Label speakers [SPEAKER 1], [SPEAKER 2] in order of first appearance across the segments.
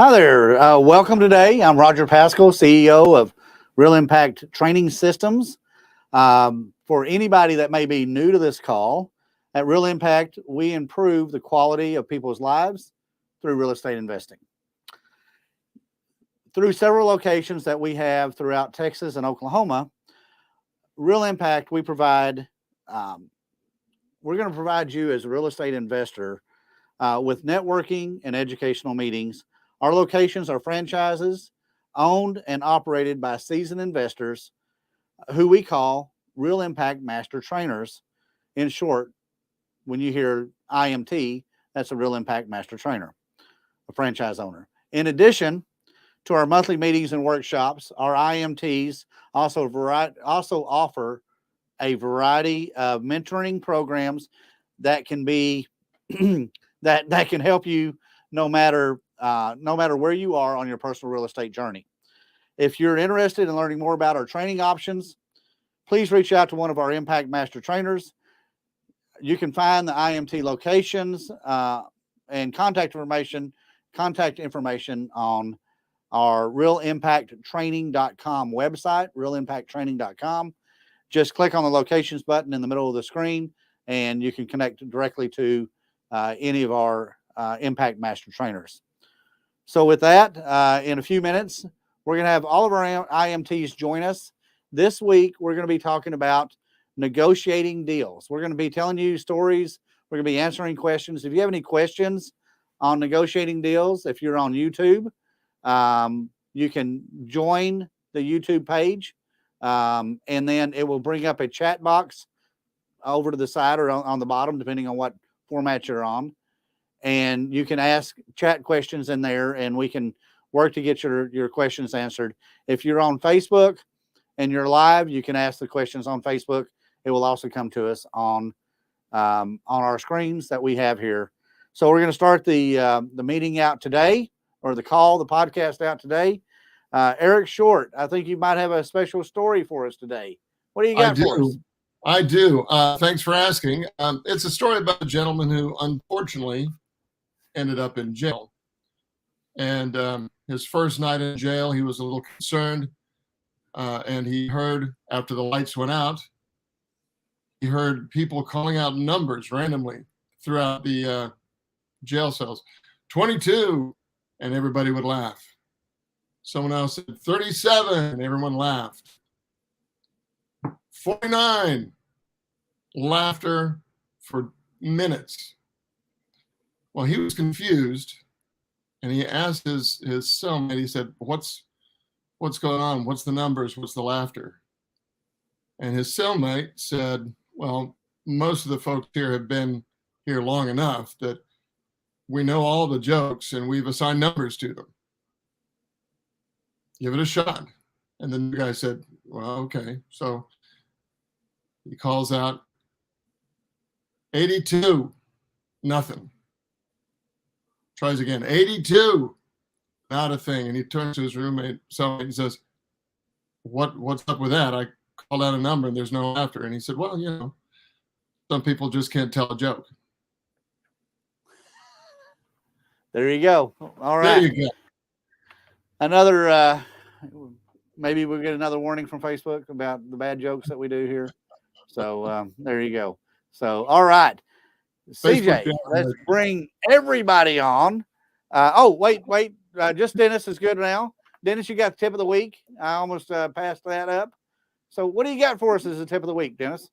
[SPEAKER 1] Hi there. Welcome today. I'm Roger Pascal, CEO of Real Impact Training Systems. For anybody that may be new to this call, at Real Impact, we improve the quality of people's lives through real estate investing. Through several locations that we have throughout Texas and Oklahoma, Real Impact, we're going to provide you as a real estate investor with networking and educational meetings. Our locations are franchises owned and operated by seasoned investors who we call Real Impact Master Trainers. In short, when you hear IMT, that's a Real Impact Master Trainer, a franchise owner. In addition to our monthly meetings and workshops, our IMTs also offer a variety of mentoring programs that can be that can help you no matter where you are on your personal real estate journey. If you're interested in learning more about our training options, please reach out to one of our Impact Master Trainers. You can find the IMT locations and contact information on our realimpacttraining.com website, realimpacttraining.com. Just click on the locations button in the middle of the screen, and you can connect directly to any of our Impact Master Trainers. So with that, in a few minutes, we're going to have all of our IMTs join us. This week, we're going to be talking about negotiating deals. We're going to be telling you stories. We're going to be answering questions. If you have any questions on negotiating deals, if you're on YouTube, you can join the YouTube page, and then it will bring up a chat box over to the side or on the bottom, depending on what format you're on. And you can ask chat questions in there, and we can work to get your questions answered. If you're on Facebook and you're live, you can ask the questions on Facebook. It will also come to us on our screens that we have here. So we're going to start the meeting out today, or the podcast out today. Eric Short, I think you might have a special story for us today. What do you got for us?
[SPEAKER 2] I do. Thanks for asking. It's a story about a gentleman who unfortunately ended up in jail. And his first night in jail, he was a little concerned. And he heard, after the lights went out, he heard people calling out numbers randomly throughout the jail cells. 22, and everybody would laugh. Someone else said 37, and everyone laughed. 49, laughter for minutes. Well, he was confused, and he asked his cellmate, he said, what's going on? What's the numbers? What's the laughter? And his cellmate said, well, most of the folks here have been here long enough that we know all the jokes, and we've assigned numbers to them. Give it a shot. And then the guy said, well, okay. So he calls out 82, nothing. Tries again, 82, not a thing. And he turns to his roommate, and says, what's up with that? I called out a number and there's no laughter. And he said, well, some people just can't tell a joke.
[SPEAKER 1] There you go. All right.
[SPEAKER 2] There you go.
[SPEAKER 1] Another, maybe we'll get another warning from Facebook about the bad jokes that we do here. So there you go. So, all right. CJ, let's bring everybody on. Wait. Just Dennis is good now. Dennis, you got the tip of the week. I almost passed that up. So what do you got for us as the tip of the week, Dennis?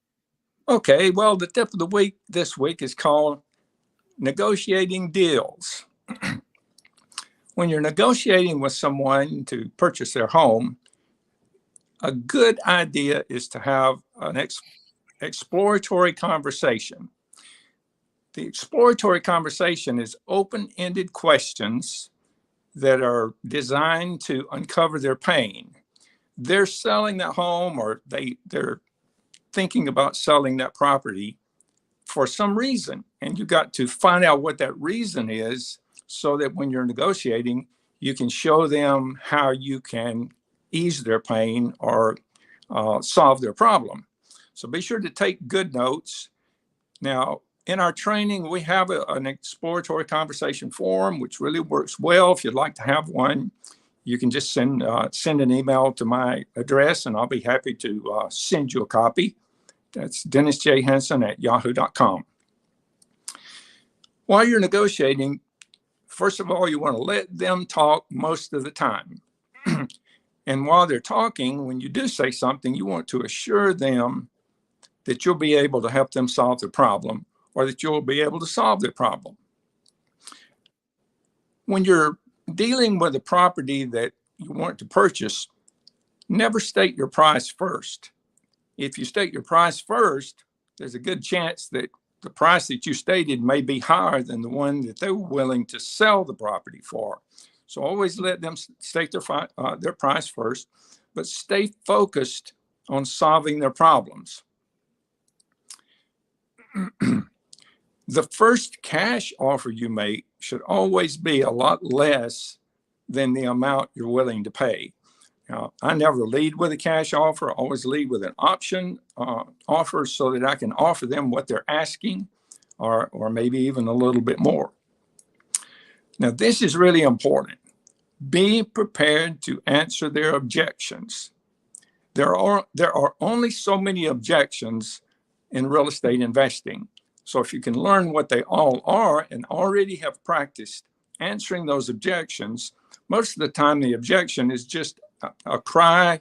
[SPEAKER 3] Okay, well, the tip of the week this week is called negotiating deals. When you're negotiating with someone to purchase their home, a good idea is to have an exploratory conversation. The exploratory conversation is open-ended questions that are designed to uncover their pain. They're selling that home, or they're thinking about selling that property for some reason. And you got to find out what that reason is so that when you're negotiating, you can show them how you can ease their pain or solve their problem. So be sure to take good notes. Now, in our training, we have an exploratory conversation forum, which really works well. If you'd like to have one, you can just send an email to my address, and I'll be happy to send you a copy. That's DennisJHenson@yahoo.com. While you're negotiating, first of all, you want to let them talk most of the time. And while they're talking, when you do say something, you want to assure them that you'll be able to help them solve their problem, or that you'll be able to solve their problem. When you're dealing with a property that you want to purchase, never state your price first. If you state your price first, there's a good chance that the price that you stated may be higher than the one that they were willing to sell the property for. So always let them state their price first, but stay focused on solving their problems. The first cash offer you make should always be a lot less than the amount you're willing to pay. Now, I never lead with a cash offer. I always lead with an option offer so that I can offer them what they're asking, or maybe even a little bit more. Now, this is really important. Be prepared to answer their objections. There are only so many objections in real estate investing. So if you can learn what they all are and already have practiced answering those objections, most of the time the objection is just a cry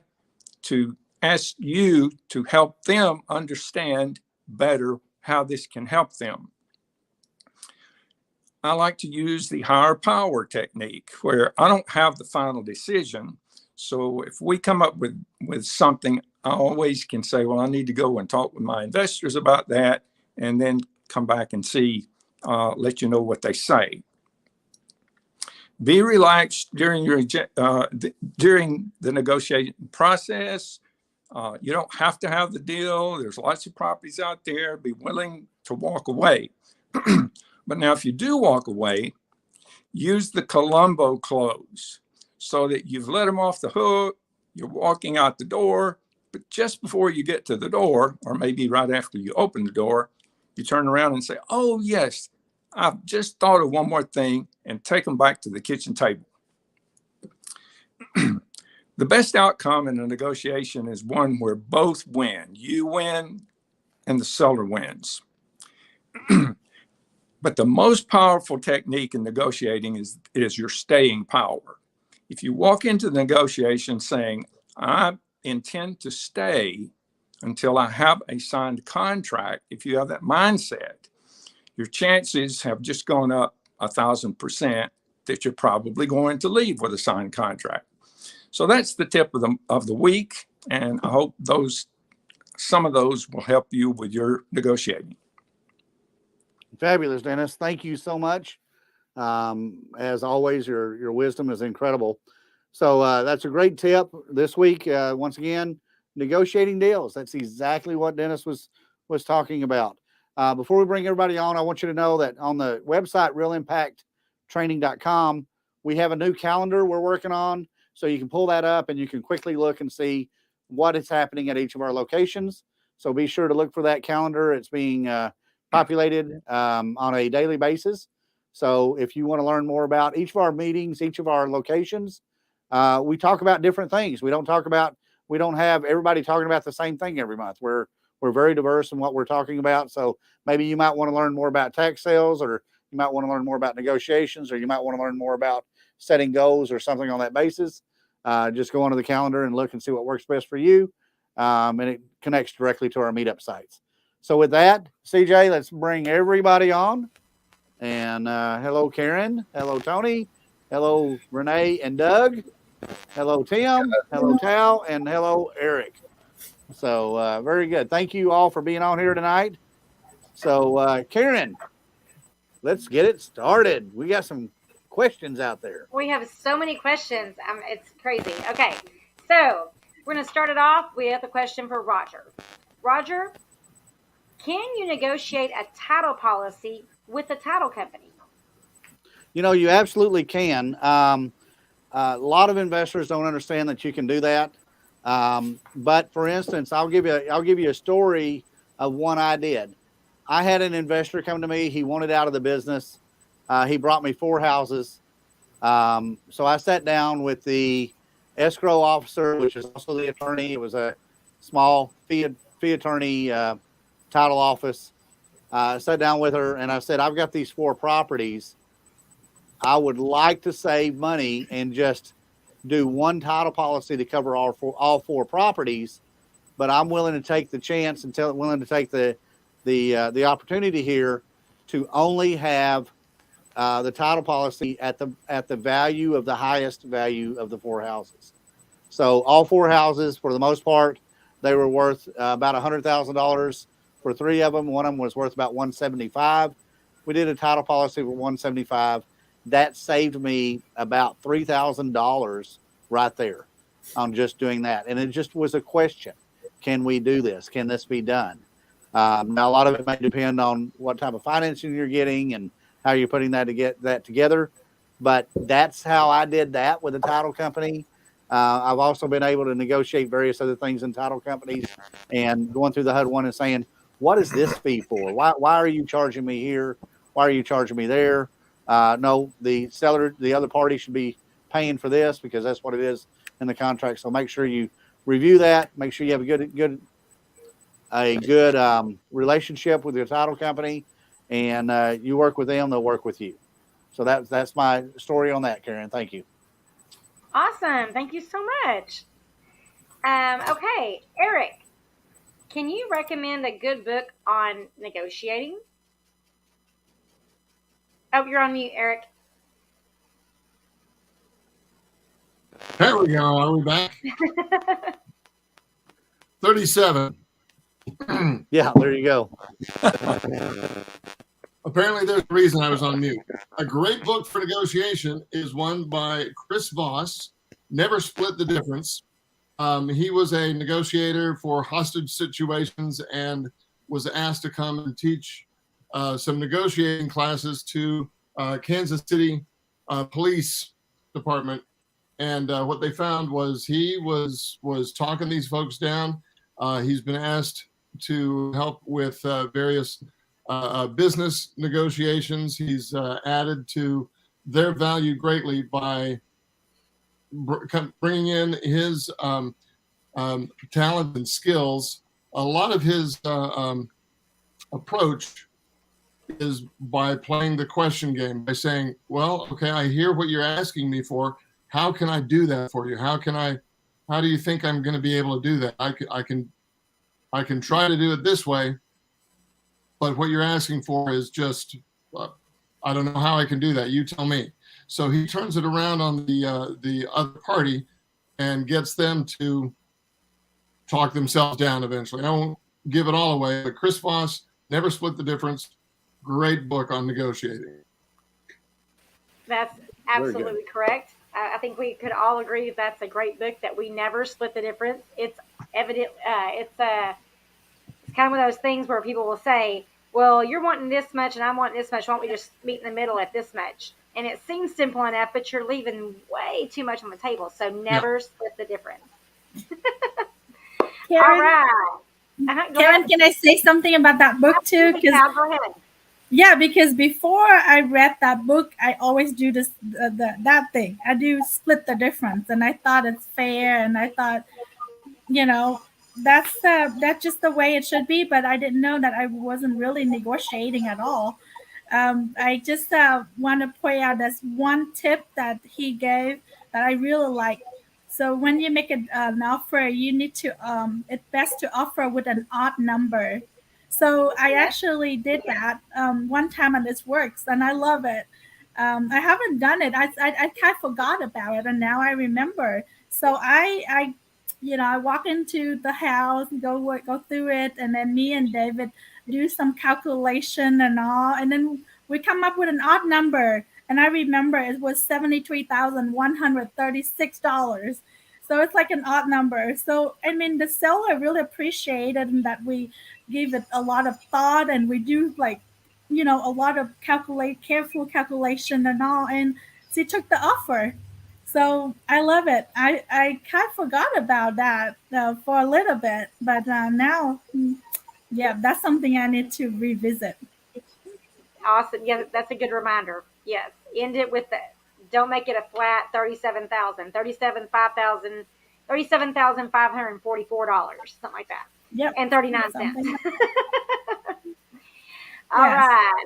[SPEAKER 3] to ask you to help them understand better how this can help them. I like to use the higher power technique, where I don't have the final decision. So if we come up with something, I always can say, well, I need to go and talk with my investors about that, and then come back and see, let you know what they say. Be relaxed during during the negotiation process. You don't have to have the deal. There's lots of properties out there. Be willing to walk away. But now, if you do walk away, use the Columbo close, so that you've let them off the hook. You're walking out the door, but just before you get to the door, or maybe right after you open the door, you turn around and say, oh, yes, I've just thought of one more thing, and take them back to the kitchen table. The best outcome in a negotiation is one where both win. You win and the seller wins. But the most powerful technique in negotiating is your staying power. If you walk into the negotiation saying, I intend to stay until I have a signed contract, if you have that mindset, your chances have just gone up 1,000% that you're probably going to leave with a signed contract. So that's the tip of the week, and I hope some of those will help you with your negotiating.
[SPEAKER 1] Fabulous, Dennis. Thank you so much. As always, your wisdom is incredible. So that's a great tip this week. Once again, negotiating deals. That's exactly what Dennis was talking about. Before we bring everybody on, I want you to know that on the website, realimpacttraining.com, we have a new calendar we're working on. So you can pull that up and you can quickly look and see what is happening at each of our locations. So be sure to look for that calendar. It's being populated on a daily basis. So if you want to learn more about each of our meetings, each of our locations, we talk about different things. We don't have everybody talking about the same thing every month. We're very diverse in what we're talking about. So maybe you might want to learn more about tax sales, or you might want to learn more about negotiations, or you might want to learn more about setting goals or something on that basis. Just go onto the calendar and look and see what works best for you. And it connects directly to our MeetUp sites. So with that, CJ, let's bring everybody on. And hello, Karen. Hello, Tony. Hello, Renee and Doug. Hello, Tim. Hello, Tal. And hello, Eric. So very good. Thank you all for being on here tonight. So Karen, let's get it started. We got some questions out there.
[SPEAKER 4] We have so many questions. It's crazy. Okay, so we're going to start it off. We have a question for Roger. Roger, can you negotiate a title policy with a title company?
[SPEAKER 1] You know, you absolutely can. A lot of investors don't understand that you can do that. But for instance, I'll give you a story of one I did. I had an investor come to me. He wanted out of the business. He brought me 4 houses. So I sat down with the escrow officer, which is also the attorney. It was a small fee attorney title office. I sat down with her and I said, I've got these 4 properties. I would like to save money and just do one title policy to cover all 4 properties, but I'm willing to take the chance and willing to take the opportunity here to only have the title policy at the value of the highest value of the 4 houses. So all 4 houses, for the most part, they were worth about $100,000 for 3 of them. One of them was worth about $175,000. We did a title policy for $175,000. That saved me about $3,000 right there on just doing that. And it just was a question. Can we do this? Can this be done? Now, a lot of it may depend on what type of financing you're getting and how you're putting that to get that together. But that's how I did that with a title company. I've also been able to negotiate various other things in title companies and going through the HUD one and saying, what is this fee for? Why are you charging me here? Why are you charging me there? No, the seller, the other party should be paying for this because that's what it is in the contract. So make sure you review that. Make sure you have a good relationship with your title company, and you work with them, they'll work with you. So that's my story on that, Karen. Thank you.
[SPEAKER 4] Awesome. Thank you so much. Okay, Eric, can you recommend a good book on negotiating? Oh, you're on mute, Eric.
[SPEAKER 2] There we go. Are we back? 37.
[SPEAKER 1] Yeah, there you go.
[SPEAKER 2] Apparently, there's a reason I was on mute. A great book for negotiation is one by Chris Voss, Never Split the Difference. He was a negotiator for hostage situations and was asked to come and teach some negotiating classes to Kansas City Police Department. And what they found was he was talking these folks down. He's been asked to help with various business negotiations. He's added to their value greatly by bringing in his talent and skills. A lot of his approach is by playing the question game, by saying, well, okay, I hear what you're asking me for. How can I do that for you? How do you think I'm going to be able to do that? I can try to do it this way, but what you're asking for is just, I don't know how I can do that. You tell me. So he turns it around on the other party and gets them to talk themselves down eventually. I won't give it all away, but Chris Voss, Never Split the Difference, great book on negotiating.
[SPEAKER 4] That's absolutely correct. I think we could all agree that's a great book, that we never split the difference. It's evident. It's kind of one of those things where people will say, well, you're wanting this much and I'm wanting this much. Why don't we just meet in the middle at this much? And it seems simple enough, but you're leaving way too much on the table. So never split the difference.
[SPEAKER 5] Karen,
[SPEAKER 4] all right.
[SPEAKER 5] Karen, can I say something about that book too?
[SPEAKER 4] Yeah, go ahead.
[SPEAKER 5] Yeah, because before I read that book, I always do this that thing. I do split the difference, and I thought it's fair, and I thought, that's just the way it should be. But I didn't know that I wasn't really negotiating at all. I just want to point out this one tip that he gave that I really like. So when you make an offer, you need to it's best to offer with an odd number. So I actually did that one time, and this works, and I love it. I haven't done it. I kind of forgot about it, and now I remember. So I walk into the house, go through it, and then me and David do some calculation and all, and then we come up with an odd number. And I remember it was $73,136. So it's like an odd number. So, I mean, the seller really appreciated that we give it a lot of thought, and we do a lot of careful calculation and all. And she took the offer. So I love it. I kind of forgot about that for a little bit, but now Yeah, that's something I need to revisit.
[SPEAKER 4] Awesome. Yeah, that's a good reminder. Yes. End it with the, don't make it a flat 37,000, 37,500, $37,544, something like that.
[SPEAKER 5] Yep.
[SPEAKER 4] And 39 cents.
[SPEAKER 5] Something like
[SPEAKER 4] All
[SPEAKER 5] yes.
[SPEAKER 4] right.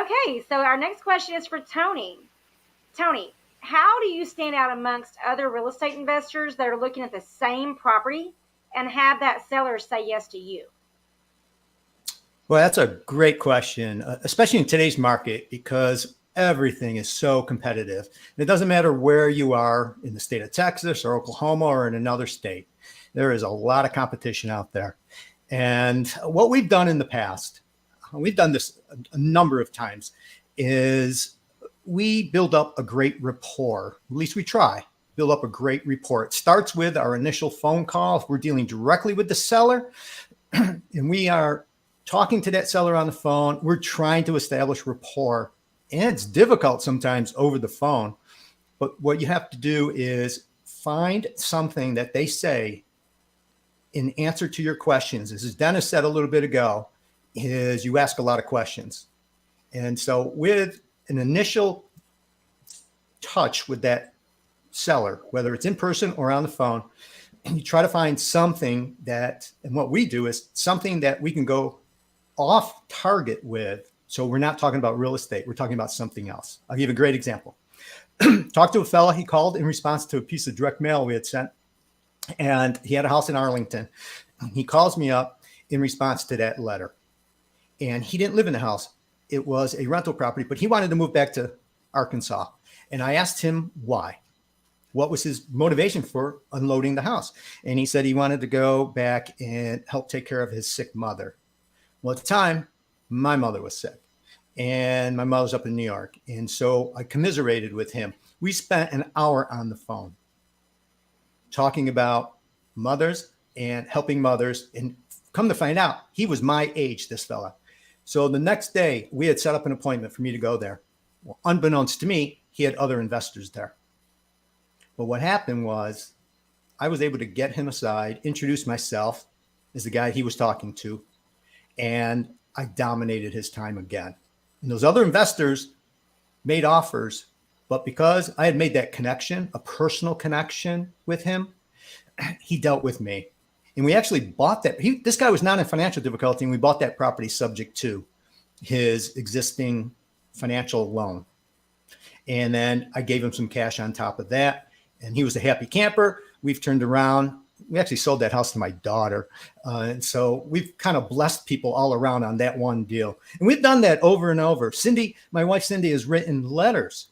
[SPEAKER 4] Okay, so our next question is for Tony. Tony, how do you stand out amongst other real estate investors that are looking at the same property and have that seller say yes to you?
[SPEAKER 6] Well, that's a great question, especially in today's market, because everything is so competitive. And it doesn't matter where you are in the state of Texas or Oklahoma or in another state. There is a lot of competition out there. And what we've done in the past, we've done this a number of times, is we build up a great rapport. At least we try. Build up a great rapport. It starts with our initial phone call. If we're dealing directly with the seller and we are talking to that seller on the phone, we're trying to establish rapport. And it's difficult sometimes over the phone. But what you have to do is find something that they say in answer to your questions. As Dennis said a little bit ago, is you ask a lot of questions. And so with an initial touch with that seller, whether it's in person or on the phone, and you try to find something that, and what we do is something that we can go off target with. So we're not talking about real estate. We're talking about something else. I'll give you a great example. Talked to a fella. He called in response to a piece of direct mail we had sent, and he had a house in Arlington. He calls me up in response to that letter, and he didn't live in the house. It was a rental property, but he wanted to move back to Arkansas. And I asked him why. What was his motivation for unloading the house? And he said he wanted to go back and help take care of his sick mother. Well, at the time, my mother was sick and my mother's up in New York. And so I commiserated with him. We spent an hour on the phone talking about mothers and helping mothers. And come to find out, he was my age, this fella. So the next day, we had set up an appointment for me to go there. Well, unbeknownst to me, he had other investors there. But what happened was I was able to get him aside, introduce myself as the guy he was talking to, and I dominated his time again. And those other investors made offers, but because I had made that connection, a personal connection with him, he dealt with me. And we actually bought that. This guy was not in financial difficulty, and we bought that property subject to his existing financial loan. And then I gave him some cash on top of that, and he was a happy camper. We've turned around. We actually sold that house to my daughter. And so we've kind of blessed people all around on that one deal. And we've done that over and over. Cyndee, my wife Cyndee, has written letters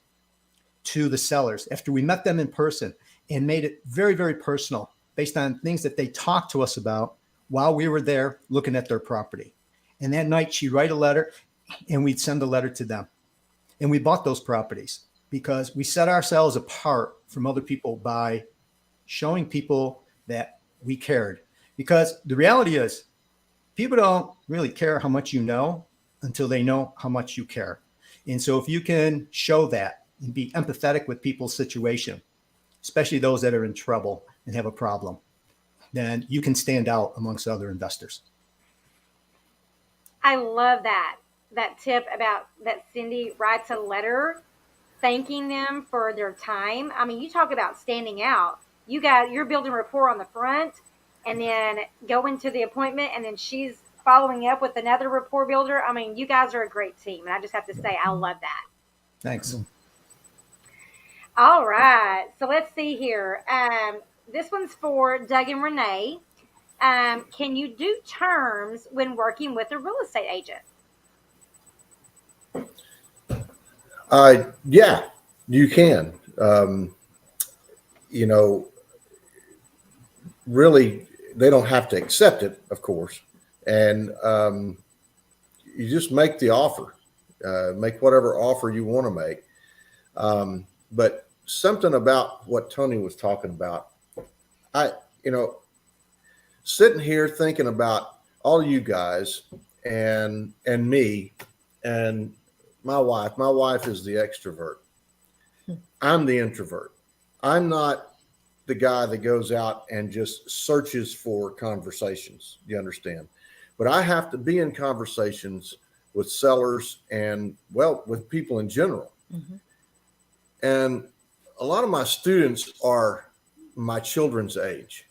[SPEAKER 6] to the sellers after we met them in person and made it very, very personal based on things that they talked to us about while we were there looking at their property. And that night she'd write a letter and we'd send a letter to them. And we bought those properties because we set ourselves apart from other people by showing people that we cared. Because the reality is, people don't really care how much you know until they know how much you care. And so if you can show that and be empathetic with people's situation, especially those that are in trouble and have a problem, then you can stand out amongst other investors.
[SPEAKER 4] I love that tip about that Cyndee writes a letter thanking them for their time. I mean, you talk about standing out. You're building rapport on the front and then going to the appointment, and then she's following up with another rapport builder. I mean, you guys are a great team. And I just have to say, I love that.
[SPEAKER 6] Thanks.
[SPEAKER 4] All right. So let's see here. This one's for Doug and Renee. Can you do terms when working with a real estate agent?
[SPEAKER 7] Yeah, you can. Really, they don't have to accept it, of course. And you just make the offer, make whatever offer you want to make. But something about what Tony was talking about, sitting here thinking about all you guys and me and my wife. My wife is the extrovert. I'm the introvert. I'm not the guy that goes out and just searches for conversations. You understand? but I have to be in conversations with sellers and, well, with people in general.
[SPEAKER 4] Mm-hmm.
[SPEAKER 7] And a lot of my students are my children's age.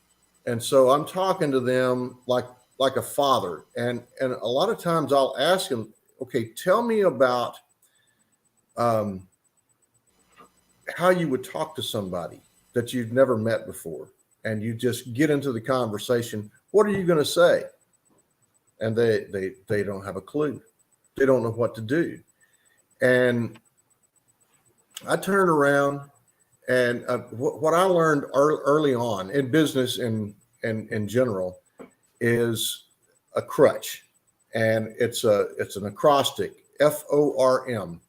[SPEAKER 7] And so I'm talking to them like a father. And a lot of times I'll ask them, okay, tell me about how you would talk to somebody that you've never met before. And you just get into the conversation. What are you going to say? And they don't have a clue. They don't know what to do. And I turned around, and what I learned early on in business and in general is a crutch, and it's an acrostic, FORM: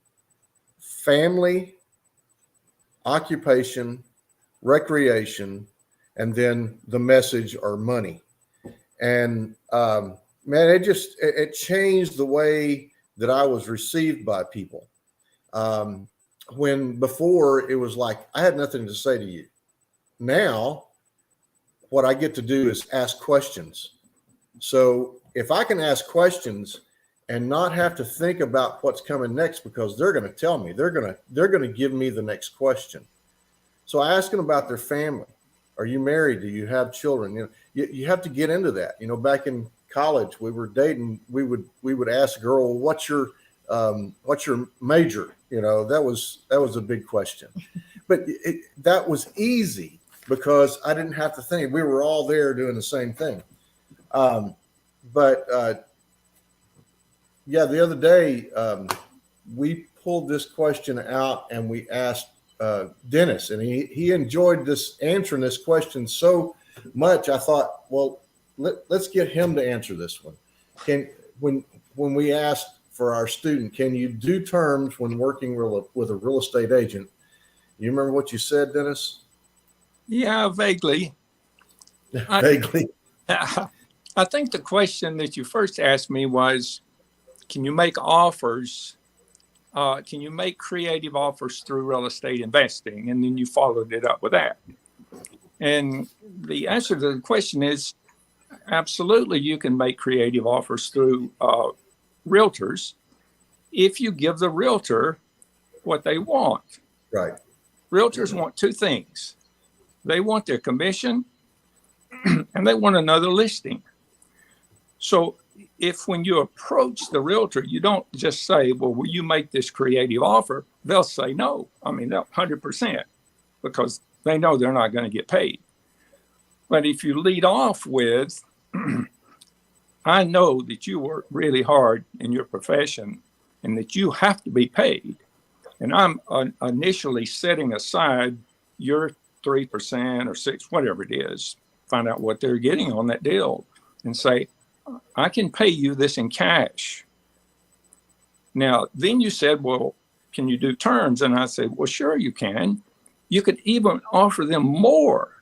[SPEAKER 7] family, occupation, recreation, and then the message or money. And man, it changed the way that I was received by people. When before it was like I had nothing to say to you. Now, what I get to do is ask questions. So if I can ask questions and not have to think about what's coming next, because they're going to tell me, they're going to give me the next question. So I ask them about their family. Are you married? Do you have children? You know, you have to get into that. You know, back in college, we were dating. We would ask a girl, "What's your major?" You know, that was a big question, but that was easy because I didn't have to think. We were all there doing the same thing. Yeah, the other day we pulled this question out and we asked Dennis, and he enjoyed answering this question so much. I thought, well, let's get him to answer this one. When we asked for our student, can you do terms when working with a real estate agent? You remember what you said, Dennis?
[SPEAKER 3] Yeah, vaguely.
[SPEAKER 7] Vaguely.
[SPEAKER 3] I think the question that you first asked me was, can you make offers? Can you make creative offers through real estate investing? And then you followed it up with that. And the answer to the question is absolutely, you can make creative offers through realtors if you give the realtor what they want.
[SPEAKER 7] Right.
[SPEAKER 3] Realtors want two things. They want their commission and they want another listing. So if when you approach the realtor, you don't just say, well, will you make this creative offer? They'll say no. I mean, 100%, because they know they're not going to get paid. But if you lead off with, I know that you work really hard in your profession and that you have to be paid. And I'm initially setting aside your 3% or 6%, whatever it is, find out what they're getting on that deal and say, I can pay you this in cash. Now, then you said, well, can you do terms? And I said, well, sure you can. You could even offer them more,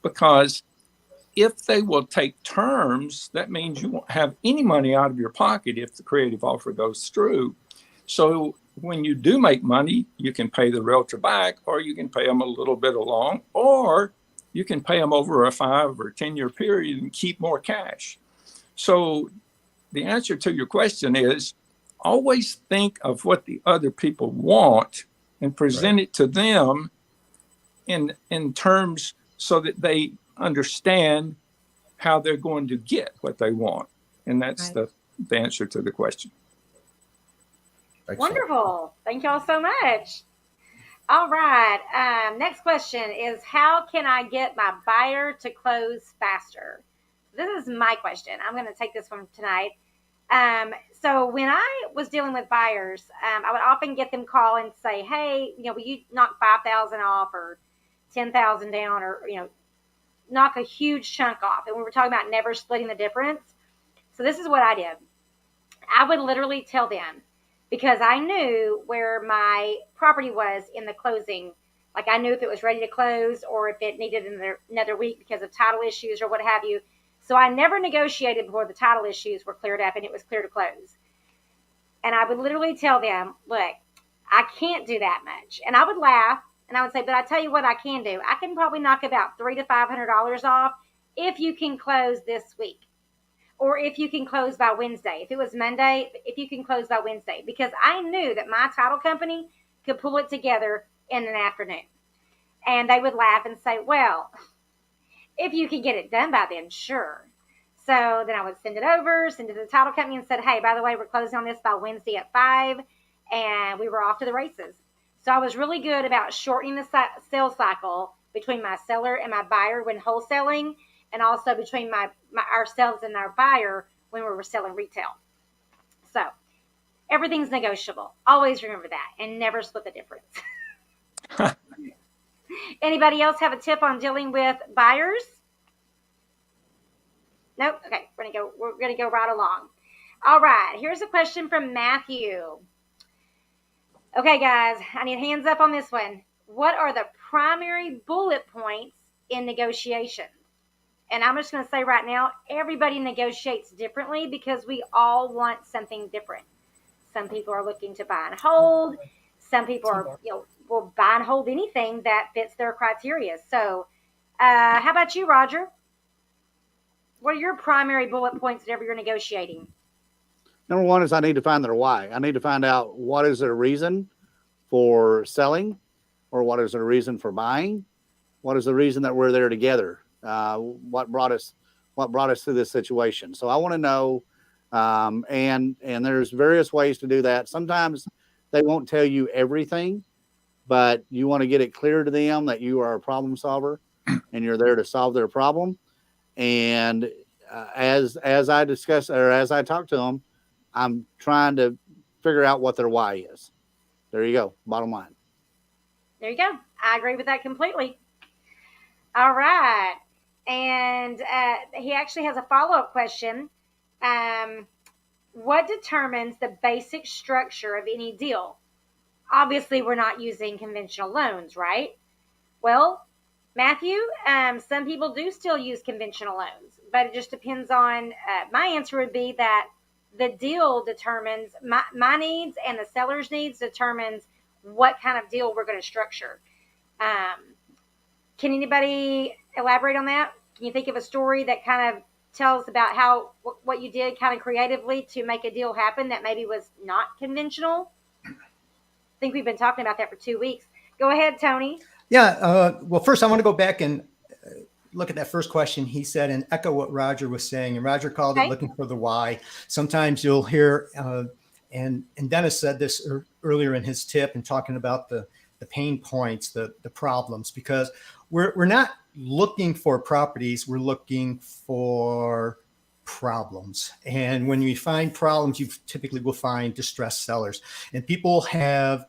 [SPEAKER 3] because if they will take terms, that means you won't have any money out of your pocket if the creative offer goes through. So when you do make money, you can pay the realtor back, or you can pay them a little bit along, or you can pay them over a 5 or 10 year period and keep more cash. So the answer to your question is always think of what the other people want and present it to them in terms so that they understand how they're going to get what they want. And that's the answer to the question.
[SPEAKER 7] Excellent.
[SPEAKER 4] Wonderful. Thank y'all so much. All right. Next question is, how can I get my buyer to close faster? This is my question. I'm going to take this one tonight. So when I was dealing with buyers, I would often get them call and say, hey, will you knock 5,000 off or 10,000 down, or, knock a huge chunk off. And we were talking about never splitting the difference. So this is what I did. I would literally tell them, because I knew where my property was in the closing. Like, I knew if it was ready to close or if it needed another week because of title issues or what have you. So I never negotiated before the title issues were cleared up and it was clear to close. And I would literally tell them, look, I can't do that much. And I would laugh and I would say, but I tell you what I can do. I can probably knock about $300 to $500 off if you can close this week. or if you can close by Wednesday. If it was Monday, if you can close by Wednesday, because I knew that my title company could pull it together in an afternoon. And they would laugh and say, well, if you could get it done by then, sure. So then I would send it to the title company and said, hey, by the way, we're closing on this by Wednesday at 5. And we were off to the races. So I was really good about shortening the sales cycle between my seller and my buyer when wholesaling, and also between ourselves and our buyer when we were selling retail. So everything's negotiable. Always remember that, and never split the difference. Anybody else have a tip on dealing with buyers? Nope. Okay, we're gonna go right along. All right, here's a question from Matthew. Okay, guys, I need hands up on this one. What are the primary bullet points in negotiation? And I'm just going to say right now, everybody negotiates differently because we all want something different. Some people are looking to buy and hold. Some people are, will buy and hold anything that fits their criteria. So, how about you, Roger? What are your primary bullet points whenever you're negotiating?
[SPEAKER 1] Number one is I need to find their why. I need to find out what is their reason for selling, or what is their reason for buying. What is the reason that we're there together? What brought us through this situation? So I want to know, and there's various ways to do that. Sometimes they won't tell you everything, but you want to get it clear to them that you are a problem solver and you're there to solve their problem. And as I discuss, or as I talk to them, I'm trying to figure out what their why is. There you go. Bottom line.
[SPEAKER 4] There you go. I agree with that completely. All right. And he actually has a follow-up question. What determines the basic structure of any deal? Obviously, we're not using conventional loans, right? Well, Matthew, some people do still use conventional loans, but it just depends on, my answer would be that the deal determines my needs, and the seller's needs determines what kind of deal we're going to structure. Can anybody elaborate on that? Can you think of a story that kind of tells about how what you did kind of creatively to make a deal happen that maybe was not conventional? I think we've been talking about that for 2 weeks. Go ahead, Tony.
[SPEAKER 6] Yeah. Well, first I want to go back and look at that first question he said and echo what Roger was saying. And Roger called it looking for the why. Sometimes you'll hear, and Dennis said this earlier in his tip and talking about the pain points, the problems, because we're not looking for properties, we're looking for problems. And when we find problems, you typically will find distressed sellers. And people have,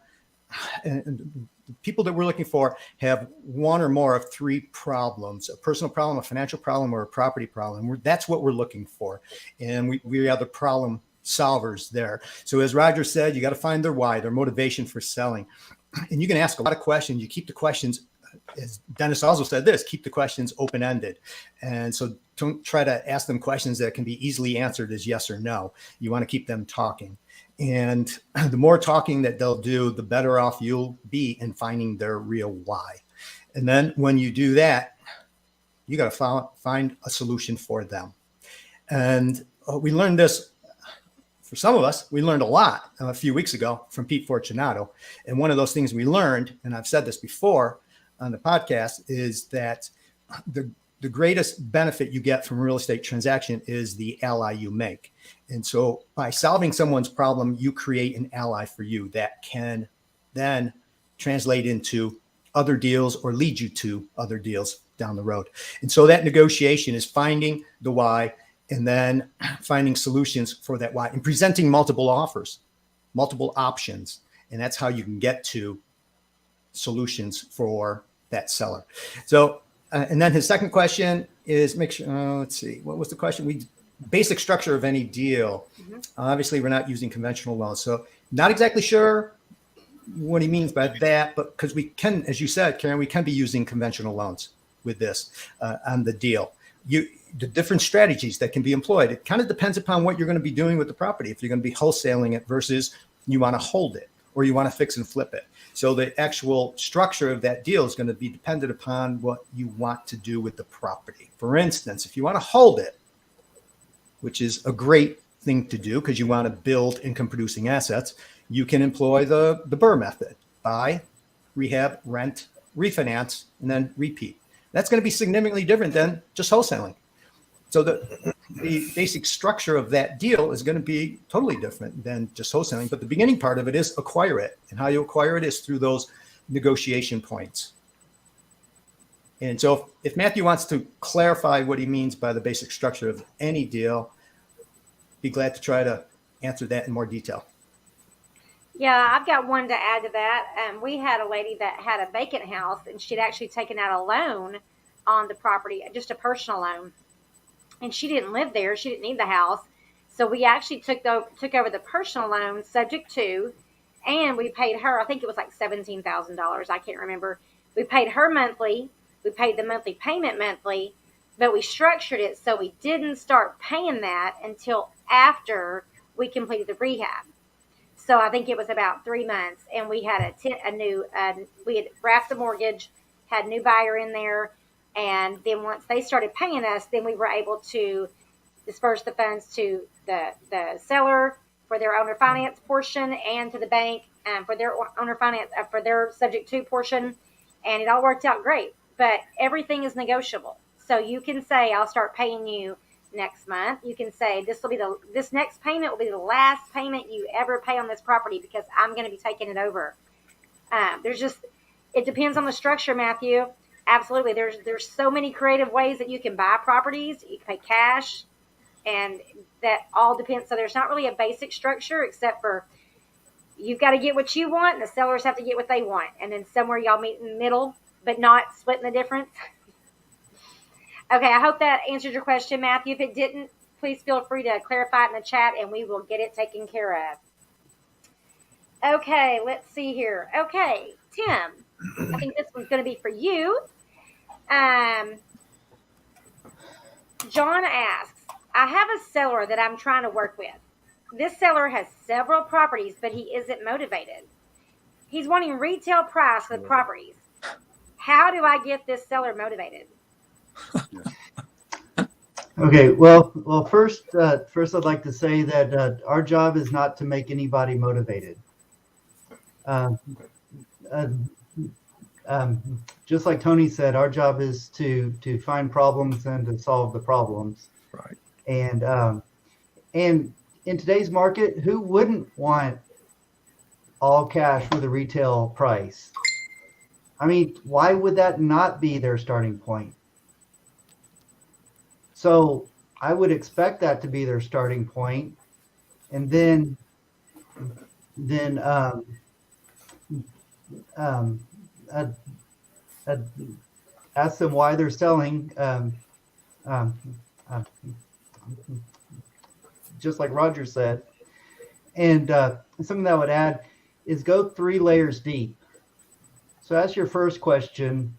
[SPEAKER 6] and the people that we're looking for have one or more of three problems: a personal problem, a financial problem, or a property problem. That's what we're looking for. And we are the problem solvers there. So as Roger said, you got to find their why, their motivation for selling. And you can ask a lot of questions. You keep the questions, as Dennis also said this, keep the questions open-ended. And so don't try to ask them questions that can be easily answered as yes or no. You want to keep them talking. And the more talking that they'll do, the better off you'll be in finding their real why. And then when you do that, you got to find a solution for them. And we learned this, for some of us, we learned a lot a few weeks ago from Pete Fortunato. And one of those things we learned, and I've said this before on the podcast, is that the greatest benefit you get from a real estate transaction is the ally you make. And so by solving someone's problem, you create an ally for you that can then translate into other deals or lead you to other deals down the road. And so that negotiation is finding the why and then finding solutions for that why and presenting multiple offers, multiple options. And that's how you can get to solutions for that seller. So, and then his second question is make sure, let's see, what was the question? Basic structure of any deal. Mm-hmm. Obviously, we're not using conventional loans. So not exactly sure what he means by that, but because we can, as you said, Karen, we can be using conventional loans with this on the deal. The different strategies that can be employed, it kind of depends upon what you're going to be doing with the property. If you're going to be wholesaling it versus you want to hold it or you want to fix and flip it. So the actual structure of that deal is going to be dependent upon what you want to do with the property. For instance, if you want to hold it, which is a great thing to do because you want to build income producing assets, you can employ the BRRRR method: buy, rehab, rent, refinance, and then repeat. That's going to be significantly different than just wholesaling. So the basic structure of that deal is going to be totally different than just wholesaling. But the beginning part of it is acquire it. And how you acquire it is through those negotiation points. And so if Matthew wants to clarify what he means by the basic structure of any deal, be glad to try to answer that in more detail.
[SPEAKER 4] Yeah, I've got one to add to that. We had a lady that had a vacant house, and she'd actually taken out a loan on the property, just a personal loan. And she didn't live there. She didn't need the house. So we actually took over the personal loan subject to, and we paid her, I think it was like $17,000. I can't remember. We paid her monthly. We paid the monthly payment monthly, but we structured it so we didn't start paying that until after we completed the rehab. So I think it was about 3 months, and we had we had wrapped the mortgage, had a new buyer in there. And then once they started paying us, then we were able to disperse the funds to the seller for their owner finance portion, and to the bank for their owner finance for their subject to portion. And it all worked out great. But everything is negotiable. So you can say, I'll start paying you next month. You can say, this next payment will be the last payment you ever pay on this property because I'm going to be taking it over. It depends on the structure, Matthew. Absolutely. There's so many creative ways that you can buy properties. You can pay cash, and that all depends. So there's not really a basic structure, except for you've got to get what you want, and the sellers have to get what they want. And then somewhere y'all meet in the middle, but not splitting the difference. Okay, I hope that answered your question, Matthew. If it didn't, please feel free to clarify it in the chat, and we will get it taken care of. Okay, let's see here. Okay, Tim, I think this one's going to be for you. John asks, I have a seller that I'm trying to work with. This seller has several properties, but he isn't motivated. He's wanting retail price for the properties. How do I get this seller motivated?
[SPEAKER 8] Okay, well, first, I'd like to say that our job is not to make anybody motivated. Just like Tony said, our job is to find problems and to solve the problems.
[SPEAKER 3] Right.
[SPEAKER 8] And in today's market, who wouldn't want all cash with a retail price? I mean, why would that not be their starting point? So I would expect that to be their starting point, and then ask them why they're selling. Just like Roger said, and something that I would add is go 3 layers deep. So that's your first question.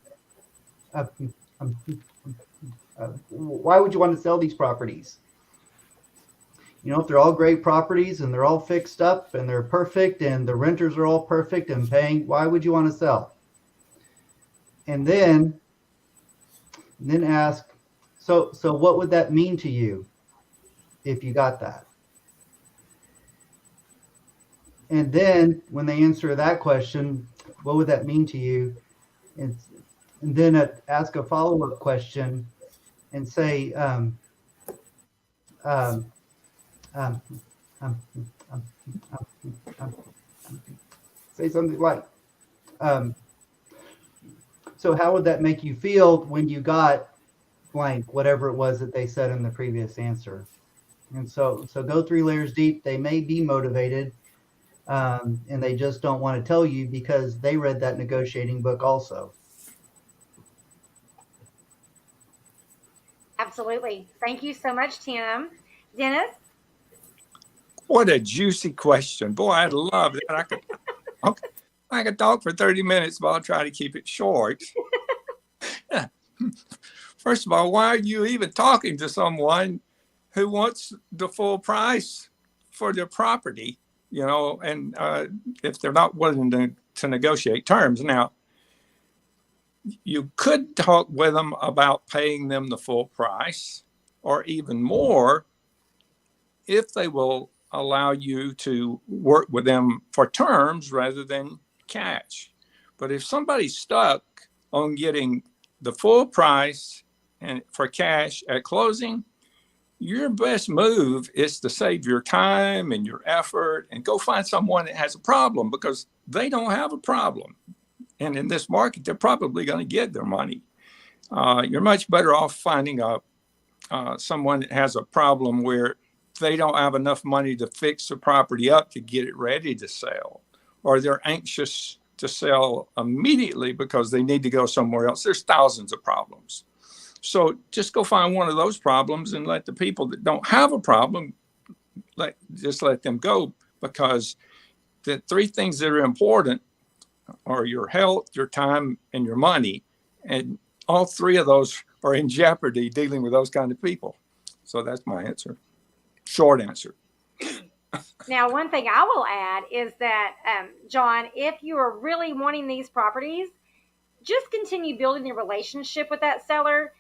[SPEAKER 8] Why would you want to sell these properties? You know, if they're all great properties and they're all fixed up and they're perfect and the renters are all perfect and paying, why would you want to sell? And then ask, so what would that mean to you if you got that? And then when they answer that question, what would that mean to you? And then ask a follow-up question and say, say something like, so how would that make you feel when you got blank, whatever it was that they said in the previous answer? And so go 3 layers deep. They may be motivated, and they just don't want to tell you because they read that negotiating book also.
[SPEAKER 4] Absolutely. Thank you so much, Tim. Dennis?
[SPEAKER 3] What a juicy question. Boy, I'd love that. I could talk for 30 minutes, but I'll try to keep it short. Yeah. First of all, why are you even talking to someone who wants the full price for their property, you know, and if they're not willing to negotiate terms? Now, you could talk with them about paying them the full price or even more if they will allow you to work with them for terms rather than cash. But if somebody's stuck on getting the full price and for cash at closing, your best move is to save your time and your effort and go find someone that has a problem, because they don't have a problem. And in this market, they're probably going to get their money. You're much better off finding someone that has a problem where they don't have enough money to fix the property up to get it ready to sell, or they're anxious to sell immediately because they need to go somewhere else. There's thousands of problems. So just go find one of those problems and let the people that don't have a problem, just let them go, because the three things that are important are your health, your time, and your money. And all three of those are in jeopardy dealing with those kind of people. So that's my answer. Short answer.
[SPEAKER 4] Now, one thing I will add is that, John, if you are really wanting these properties, just continue building your relationship with that seller.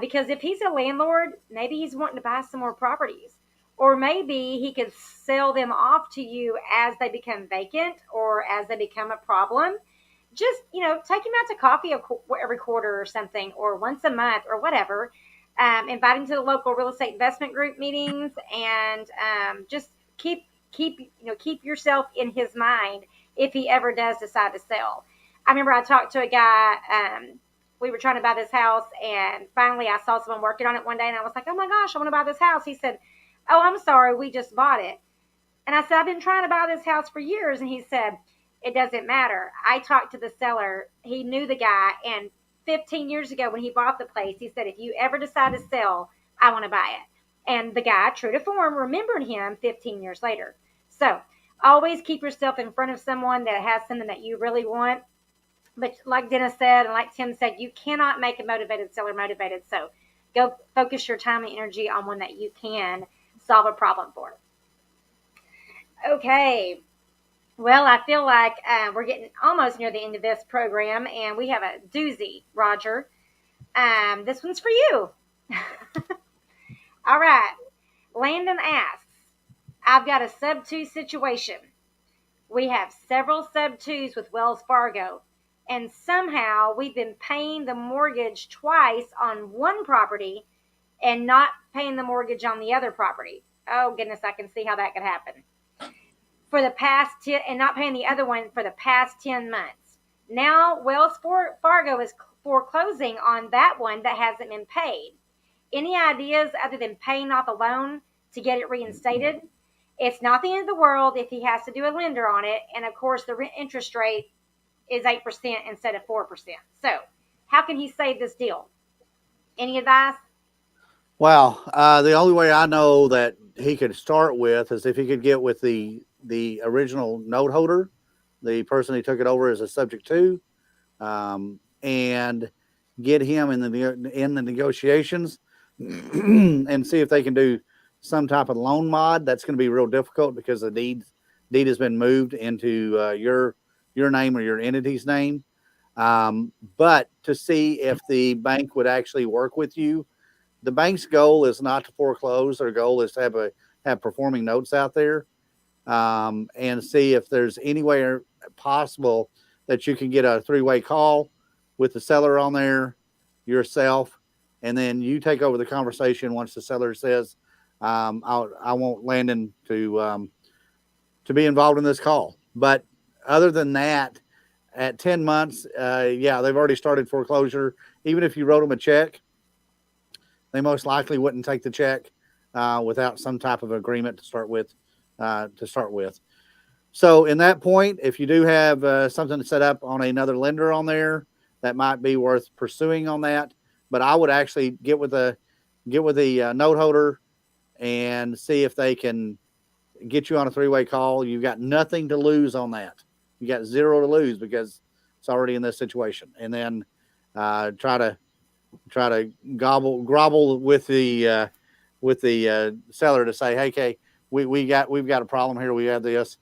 [SPEAKER 4] Because if he's a landlord, maybe he's wanting to buy some more properties, or maybe he could sell them off to you as they become vacant or as they become a problem. Just, take him out to coffee every quarter or something, or once a month or whatever. Invite him to the local real estate investment group meetings, and just keep yourself in his mind if he ever does decide to sell. I remember I talked to a guy, we were trying to buy this house, and finally I saw someone working on it one day, and I was like, oh my gosh, I want to buy this house. He said, oh, I'm sorry, we just bought it. And I said, I've been trying to buy this house for years. And he said, it doesn't matter. I talked to the seller. He knew the guy. And 15 years ago when he bought the place, he said, if you ever decide to sell, I want to buy it. And the guy, true to form, remembered him 15 years later. So always keep yourself in front of someone that has something that you really want. But like Dennis said, and like Tim said, you cannot make a motivated seller motivated. So go focus your time and energy on one that you can solve a problem for. Okay. Well, I feel like we're getting almost near the end of this program, and we have a doozy, Roger. This one's for you. All right. Landon asks, I've got a sub-2 situation. We have several sub-2s with Wells Fargo, and somehow we've been paying the mortgage twice on one property and not paying the mortgage on the other property. Oh, goodness, I can see how that could happen. For the past 10, and not paying the other one for the past 10 months. Now, Wells Fargo is foreclosing on that one that hasn't been paid. Any ideas other than paying off a loan to get it reinstated? It's not the end of the world if he has to do a lender on it. And of course, the interest rate is 8% instead of 4%. So how can he save this deal? Any advice?
[SPEAKER 1] Well, the only way I know that he could start with is if he could get with the original note holder, the person he took it over as a subject to, and get him in the negotiations and see if they can do some type of loan mod. That's going to be real difficult because the deed has been moved into your name or your entity's name. But to see if the bank would actually work with you. The bank's goal is not to foreclose. Their goal is to have performing notes out there, and see if there's any way possible that you can get a 3-way call with the seller on there, yourself, and then you take over the conversation once the seller says, I want Landon to be involved in this call. But other than that, at 10 months, they've already started foreclosure. Even if you wrote them a check, they most likely wouldn't take the check without some type of agreement to start with. So in that point, if you do have something set up on another lender on there, that might be worth pursuing on that. But I would actually get with the note holder and see if they can get you on a 3-way call. You've got nothing to lose on that. You got 0 to lose because it's already in this situation. And then try to grovel with the seller to say, hey, okay, we've got a problem here. We have this,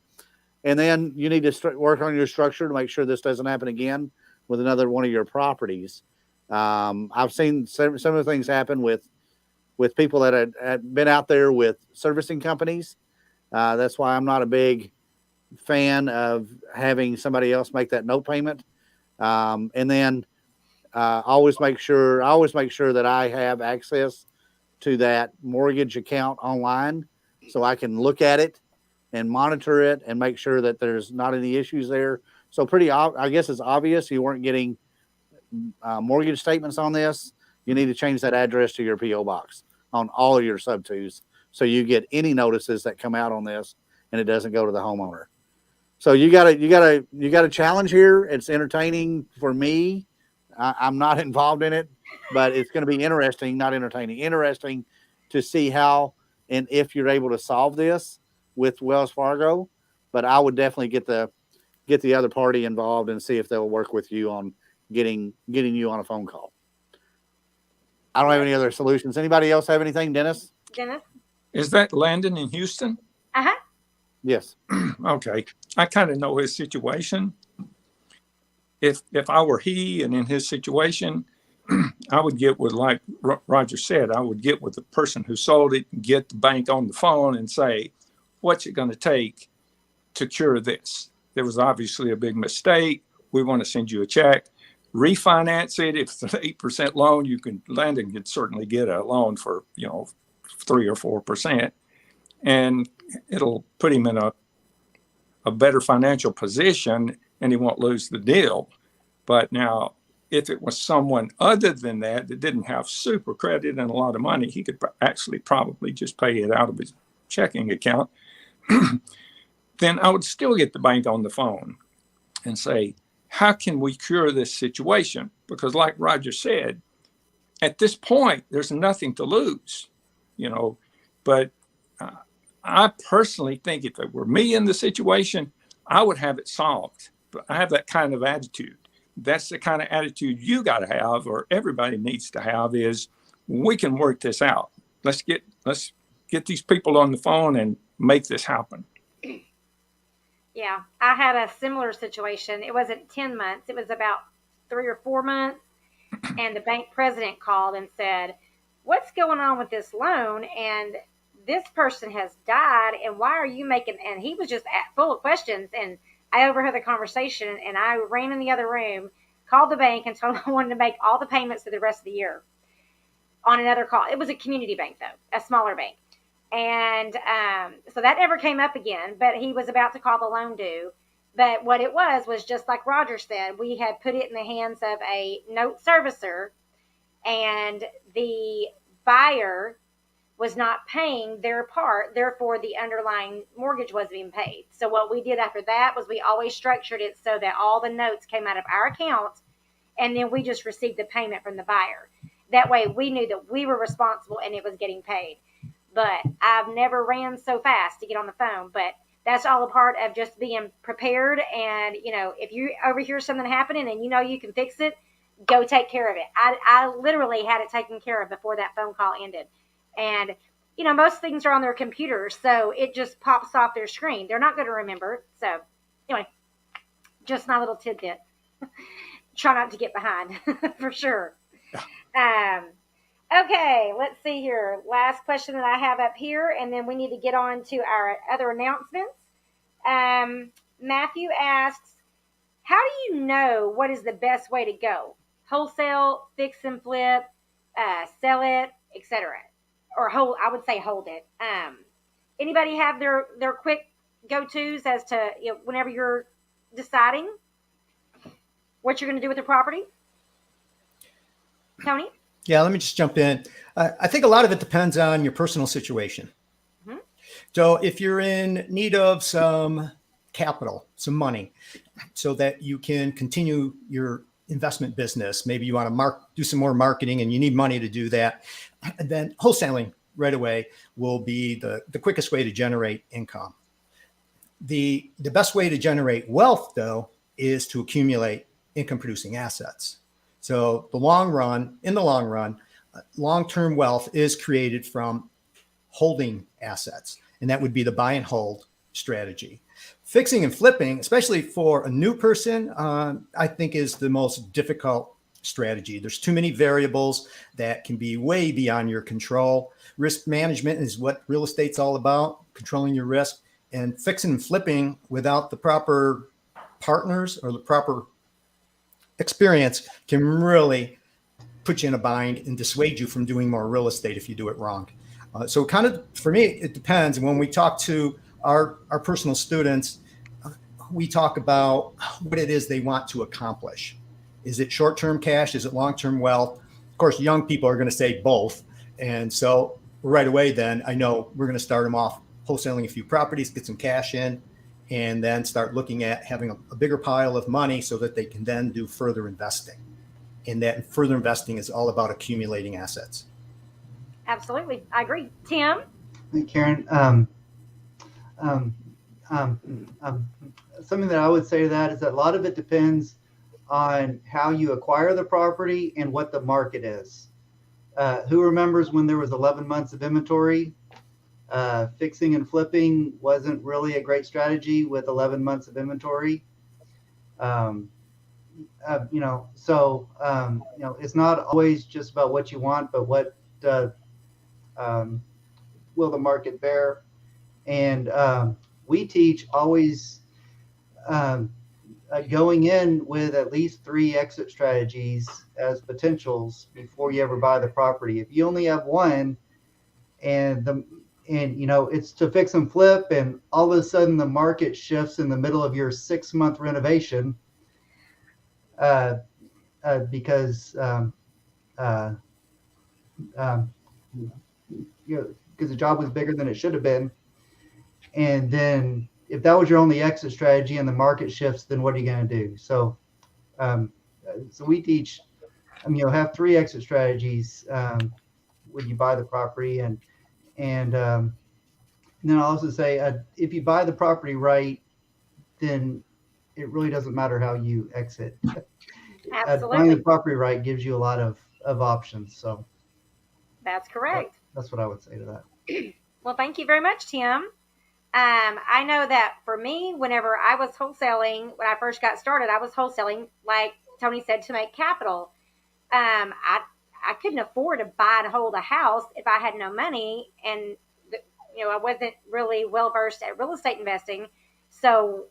[SPEAKER 1] and then you need to work on your structure to make sure this doesn't happen again with another one of your properties. I've seen some of the things happen with with people that had been out there with servicing companies. That's why I'm not a big fan of having somebody else make that note payment. And then always make sure that I have access to that mortgage account online so I can look at it and monitor it and make sure that there's not any issues there. So I guess it's obvious you weren't getting mortgage statements on this. You need to change that address to your PO box on all of your sub-twos so you get any notices that come out on this and it doesn't go to the homeowner. So you got a challenge here. It's entertaining for me. I'm not involved in it, but it's going to be interesting, not entertaining, interesting to see how and if you're able to solve this with Wells Fargo. But I would definitely get the other party involved and see if they'll work with you on getting you on a phone call. I don't have any other solutions. Anybody else have anything, Dennis?
[SPEAKER 4] Dennis?
[SPEAKER 3] Is that Landon in Houston?
[SPEAKER 4] Uh-huh.
[SPEAKER 1] Yes.
[SPEAKER 3] Okay. I kind of know his situation. If I were he and in his situation, I would get with, like Roger said, I would get with the person who sold it and get the bank on the phone and say, what's it going to take to cure this? There was obviously a big mistake. We want to send you a check. Refinance it. If it's an 8% loan, Landon could certainly get a loan for, 3 or 4%. And it'll put him in a better financial position and he won't lose the deal. But now, if it was someone other than that didn't have super credit and a lot of money, he could actually probably just pay it out of his checking account. Then I would still get the bank on the phone and say, how can we cure this situation? Because like Roger said, at this point, there's nothing to lose, but I personally think if it were me in the situation, I would have it solved. But I have that kind of attitude. That's the kind of attitude you got to have, or everybody needs to have, is we can work this out. Let's get these people on the phone and make this happen.
[SPEAKER 4] Yeah, I had a similar situation. It wasn't 10 months. It was about 3 or 4 months. And the bank president called and said, what's going on with this loan? And this person has died. And why are you making, and he was just full of questions. And I overheard the conversation and I ran in the other room, called the bank and told them I wanted to make all the payments for the rest of the year on another call. It was a community bank though, a smaller bank. And so that never came up again, but he was about to call the loan due. But what it was just like Roger said, we had put it in the hands of a note servicer and the buyer was not paying their part. Therefore, the underlying mortgage was being paid. So what we did after that was we always structured it so that all the notes came out of our account and then we just received the payment from the buyer. That way we knew that we were responsible and it was getting paid. But I've never ran so fast to get on the phone. But that's all a part of just being prepared. And, if you overhear something happening and you can fix it, go take care of it. I literally had it taken care of before that phone call ended. And, most things are on their computers, so it just pops off their screen. They're not going to remember. So, anyway, just my little tidbit. Try not to get behind, for sure. Okay, let's see here. Last question that I have up here, and then we need to get on to our other announcements. Matthew asks, how do you know what is the best way to go? Wholesale, fix and flip, sell it, etc. Or I would say hold it. Anybody have their quick go-tos as to whenever you're deciding what you're going to do with the property? Tony?
[SPEAKER 6] Yeah, let me just jump in. I think a lot of it depends on your personal situation. Mm-hmm. So if you're in need of some capital, some money, so that you can continue your investment business, maybe you want to do some more marketing and you need money to do that, and then wholesaling right away will be the quickest way to generate income. The best way to generate wealth, though, is to accumulate income producing assets. So in the long run, long-term wealth is created from holding assets, and that would be the buy and hold strategy. Fixing and flipping, especially for a new person, I think is the most difficult strategy. There's too many variables that can be way beyond your control. Risk management is what real estate's all about, controlling your risk, and fixing and flipping without the proper partners or the proper experience can really put you in a bind and dissuade you from doing more real estate if you do it wrong. So kind of, for me, it depends. And when we talk to our personal students, we talk about what it is they want to accomplish. Is it short-term cash? Is it long-term wealth? Of course, young people are going to say both. And so right away, then I know we're going to start them off wholesaling a few properties, get some cash in, and then start looking at having a bigger pile of money so that they can then do further investing. And that further investing is all about accumulating assets.
[SPEAKER 4] Absolutely. I agree. Tim?
[SPEAKER 8] Karen, something that I would say to that is that a lot of it depends on how you acquire the property and what the market is. Who remembers when there was 11 months of inventory? Fixing and flipping wasn't really a great strategy with 11 months of inventory. It's not always just about what you want, but what will the market bear? And we teach always going in with at least 3 exit strategies as potentials before you ever buy the property. If you only have one, and it's to fix and flip, and all of a sudden the market shifts in the middle of your 6-month renovation, because the job was bigger than it should have been. And then if that was your only exit strategy and the market shifts, then what are you going to do? So we teach, have 3 exit strategies when you buy the property. And then I'll also say, if you buy the property right, then it really doesn't matter how you exit.
[SPEAKER 4] Absolutely.
[SPEAKER 8] Buying the property right gives you a lot of options. So
[SPEAKER 4] that's correct.
[SPEAKER 8] That's what I would say to that.
[SPEAKER 4] Well, thank you very much, Tim. I know that for me, whenever I was wholesaling, when I first got started, I was wholesaling, like Tony said, to make capital. I couldn't afford to buy and hold a house if I had no money, and I wasn't really well versed at real estate investing. So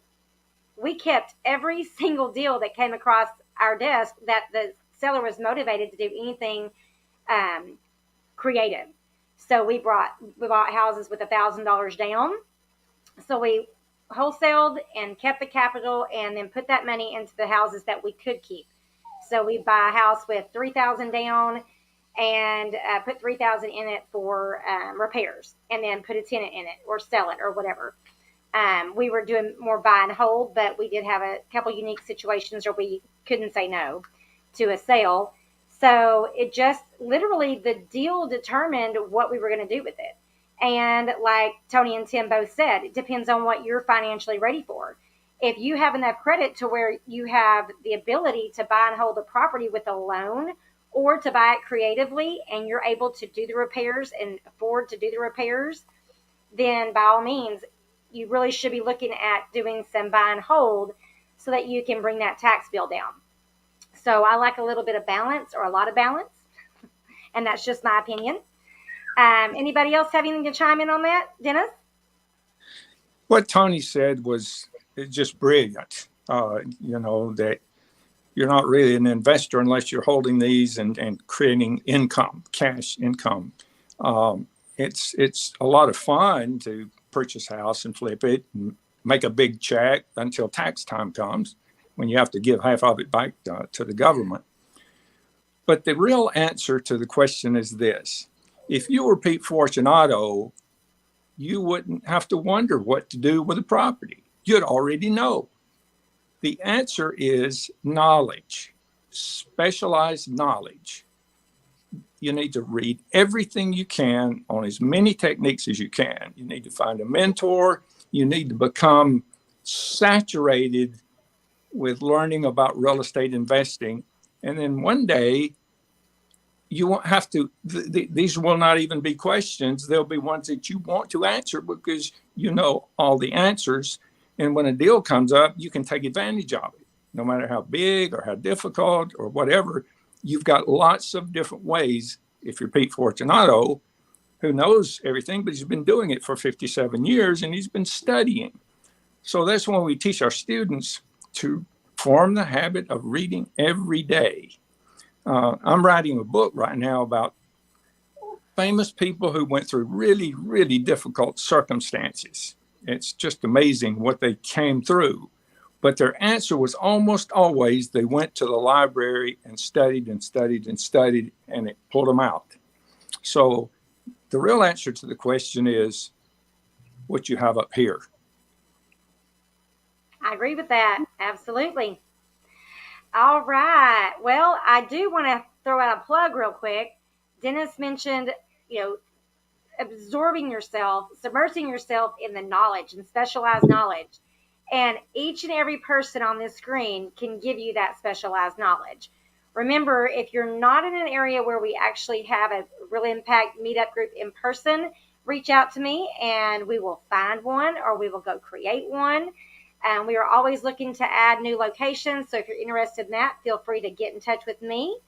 [SPEAKER 4] we kept every single deal that came across our desk that the seller was motivated to do anything creative. So we bought houses with $1,000 down. So we wholesaled and kept the capital, and then put that money into the houses that we could keep. So we buy a house with $3,000 down and put $3,000 in it for repairs, and then put a tenant in it or sell it or whatever. We were doing more buy and hold, but we did have a couple unique situations where we couldn't say no to a sale. So it just literally, the deal determined what we were going to do with it. And like Tony and Tim both said, it depends on what you're financially ready for. If you have enough credit to where you have the ability to buy and hold the property with a loan, or to buy it creatively, and you're able to do the repairs and afford to do the repairs, then by all means, you really should be looking at doing some buy and hold so that you can bring that tax bill down. So I like a little bit of balance, or a lot of balance, and that's just my opinion. Anybody else have anything to chime in on that? Dennis?
[SPEAKER 3] What Tony said was just brilliant. That you're not really an investor unless you're holding these and creating income, cash income. It's a lot of fun to purchase a house and flip it and make a big check until tax time comes, when you have to give half of it back to the government. But the real answer to the question is this: if you were Pete Fortunato, you wouldn't have to wonder what to do with the property. You'd already know. The answer is knowledge, specialized knowledge. You need to read everything you can on as many techniques as you can. You need to find a mentor. You need to become saturated with learning about real estate investing. And then one day, you won't have to, these will not even be questions. They'll be ones that you want to answer because you know all the answers. And when a deal comes up, you can take advantage of it, no matter how big or how difficult or whatever. you've got lots of different ways. If you're Pete Fortunato, who knows everything, but he's been doing it for 57 years and he's been studying. So that's when we teach our students to form the habit of reading every day. I'm writing a book right now about famous people who went through really, really difficult circumstances. It's just amazing what they came through. But their answer was almost always they went to the library and studied and studied and studied, and it pulled them out. So the real answer to the question is what you have up here.
[SPEAKER 4] I agree with that. Absolutely. All right. Well, I do want to throw out a plug real quick. Dennis mentioned, absorbing yourself, submersing yourself in the knowledge and specialized knowledge. And each and every person on this screen can give you that specialized knowledge. Remember, if you're not in an area where we actually have a Real Impact meetup group in person, reach out to me and we will find one, or we will go create one. And we are always looking to add new locations. So if you're interested in that, feel free to get in touch with me.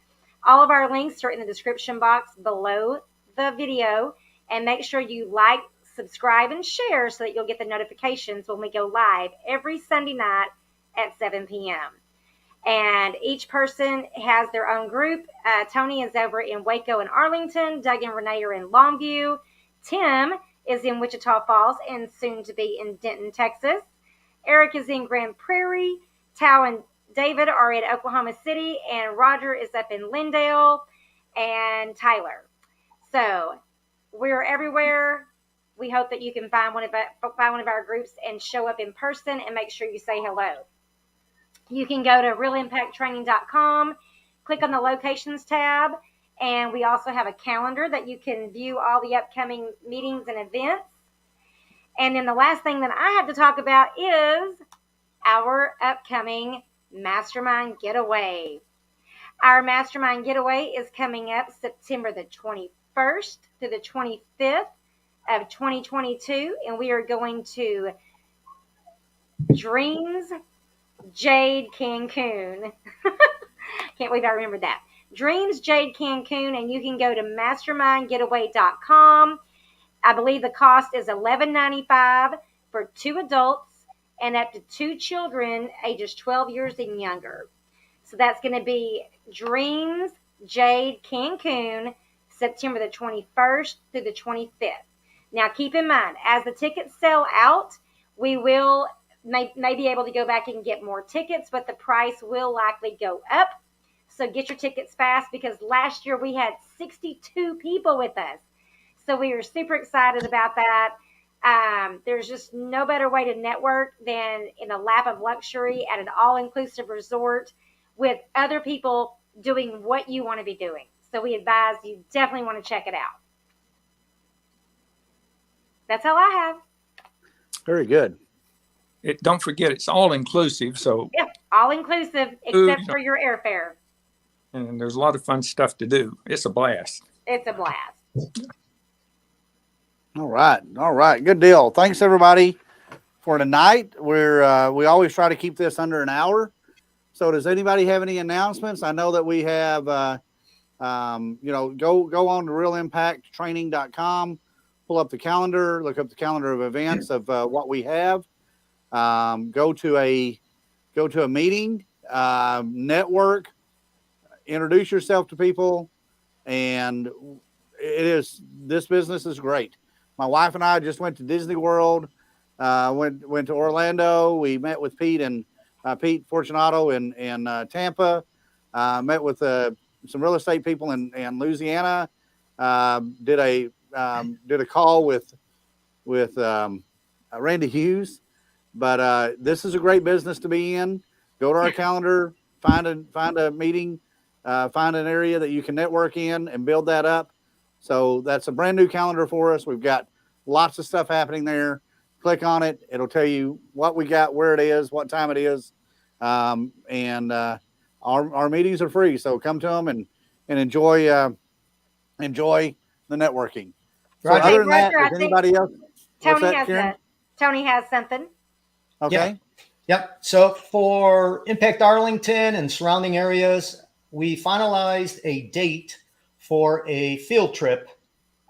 [SPEAKER 4] All of our links are in the description box below the video. And make sure you like, subscribe, and share so that you'll get the notifications when we go live every Sunday night at 7 p.m. And each person has their own group. Tony is over in Waco and Arlington. Doug and Renee are in Longview. Tim is in Wichita Falls and soon to be in Denton, Texas. Eric is in Grand Prairie. Tao and David are in Oklahoma City. And Roger is up in Lindale and Tyler. So we're everywhere. We hope that you can find one of our groups and show up in person, and make sure you say hello. You can go to realimpacttraining.com, click on the locations tab, and we also have a calendar that you can view all the upcoming meetings and events. And then the last thing that I have to talk about is our upcoming Mastermind Getaway. Our Mastermind Getaway is coming up September the 21st to the 25th of 2022, and we are going to Dreams Jade Cancun. Can't believe I remembered that. Dreams Jade Cancun, and you can go to mastermindgetaway.com. I believe the cost is $11.95 for 2 adults and up to 2 children ages 12 years and younger. So that's going to be Dreams Jade Cancun, September the 21st through the 25th. Now, keep in mind, as the tickets sell out, we will may be able to go back and get more tickets, but the price will likely go up. So get your tickets fast, because last year we had 62 people with us. So we are super excited about that. There's just no better way to network than in a lap of luxury at an all-inclusive resort with other people doing what you want to be doing. So we advise you definitely want to check it out. That's all I have.
[SPEAKER 1] Very good.
[SPEAKER 3] Don't forget, it's all inclusive. So
[SPEAKER 4] yeah, all inclusive except for your airfare.
[SPEAKER 3] And there's a lot of fun stuff to do. It's a blast.
[SPEAKER 4] It's a blast.
[SPEAKER 1] All right. All right. Good deal. Thanks everybody for tonight. We always try to keep this under an hour. So does anybody have any announcements? I know that we have, go on to realimpacttraining.com, pull up the calendar, look up the calendar of events of what we have. Go to a meeting, network, introduce yourself to people, and this business is great. My wife and I just went to Disney World, went to Orlando. We met with Pete Fortunato in Tampa, met with some real estate people in Louisiana, did a call with Randy Hughes. But this is a great business to be in. Go to our calendar, find a meeting, find an area that you can network in and build that up. So that's a brand new calendar for us. We've got lots of stuff happening there. Click on it. It'll tell you what we got, where it is, what time it is. And our meetings are free. So come to them and enjoy the networking. So
[SPEAKER 5] Roger,
[SPEAKER 1] other than that,
[SPEAKER 4] Roger,
[SPEAKER 1] is anybody else?
[SPEAKER 4] Tony has something.
[SPEAKER 1] Okay.
[SPEAKER 6] Yep. So for Impact Arlington and surrounding areas, we finalized a date for a field trip